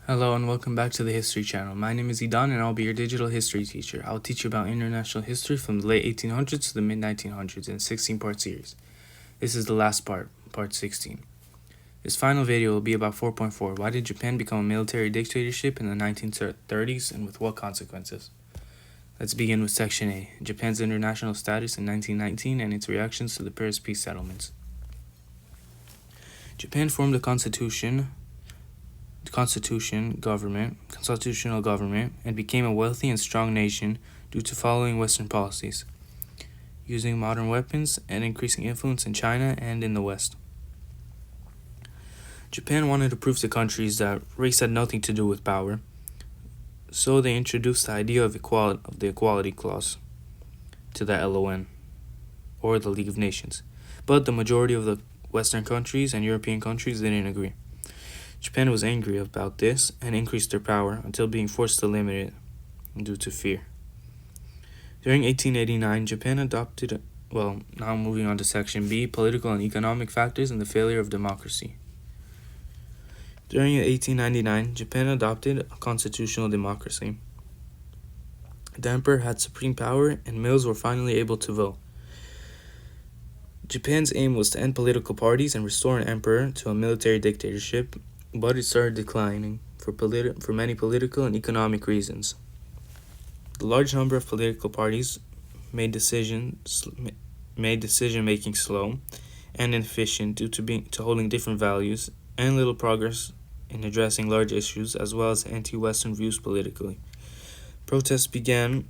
Hello and welcome back to the History Channel. My name is Idan and I'll be your digital history teacher. I'll teach you about international history from the late 1800s to the mid 1900s in a 16-part series. This is the last part, part 16. This final video will be about 4.4. Why did Japan become a military dictatorship in the 1930s and with what consequences? Let's begin with Section A, Japan's international status in 1919 and its reactions to the Paris peace settlements. Japan formed a constitutional government and became a wealthy and strong nation due to following Western policies, using modern weapons and increasing influence in China and in the West. Japan wanted to prove to countries that race had nothing to do with power, so they introduced the idea of the Equality Clause to the LON, or the League of Nations, but the majority of the Western countries and European countries didn't agree. Japan was angry about this and increased their power until being forced to limit it due to fear. During 1889, Japan adopted, now moving on to Section B, political and economic factors and the failure of democracy. During 1899, Japan adopted a constitutional democracy. The emperor had supreme power and males were finally able to vote. Japan's aim was to end political parties and restore an emperor to a military dictatorship, but it started declining for many political and economic reasons. The large number of political parties made decision-making slow and inefficient due to holding different values and little progress in addressing large issues as well as anti-Western views politically. Protests began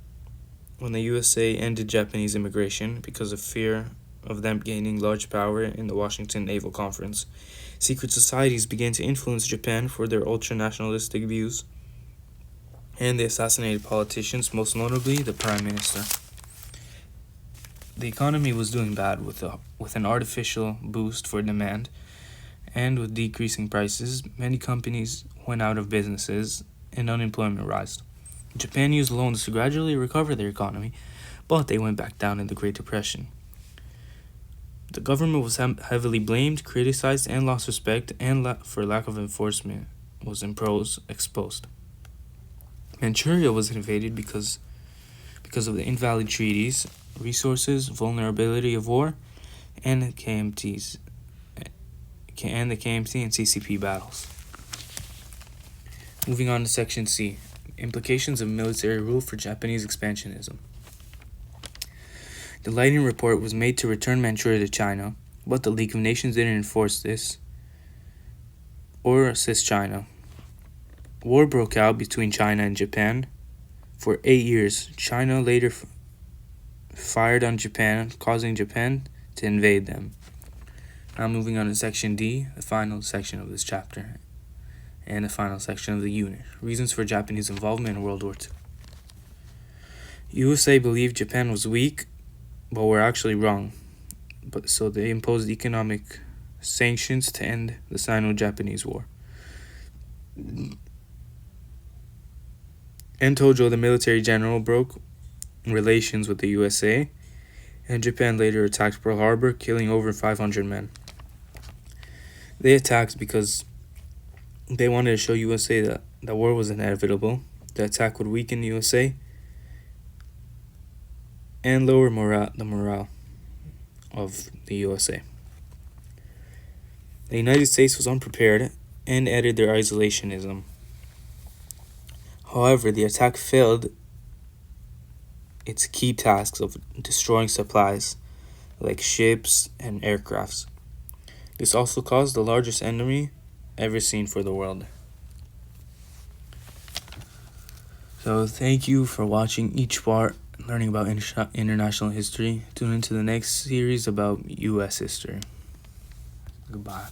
when the USA ended Japanese immigration because of fear of them gaining large power in the Washington Naval Conference. Secret societies began to influence Japan for their ultra-nationalistic views, and they assassinated politicians, most notably the Prime Minister. The economy was doing bad with an artificial boost for demand, and with decreasing prices, many companies went out of businesses and unemployment rose. Japan used loans to gradually recover their economy, but they went back down in the Great Depression. The government was heavily blamed, criticized, and lost respect, and for lack of enforcement was exposed. Manchuria was invaded because of the invalid treaties, resources, vulnerability of war, and the KMT and CCP battles. Moving on to Section C, implications of military rule for Japanese expansionism. The Leiden Report was made to return Manchuria to China, but the League of Nations didn't enforce this or assist China. War broke out between China and Japan. For 8 years, China later fired on Japan, causing Japan to invade them. Now moving on to Section D, the final section of this chapter, and the final section of the unit, reasons for Japanese involvement in World War II. USA believed Japan was weak, but were actually wrong. So they imposed economic sanctions to end the Sino-Japanese War. And Tojo, the military general, broke relations with the USA, and Japan later attacked Pearl Harbor, killing over 500 men. They attacked because they wanted to show USA that the war was inevitable. The attack would weaken the USA and lower the morale of the USA. The United States was unprepared and added their isolationism. However, the attack failed its key tasks of destroying supplies like ships and aircrafts. This also caused the largest enemy ever seen for the world. So thank you for watching each part, learning about international history. Tune into the next series about U.S. history. Goodbye.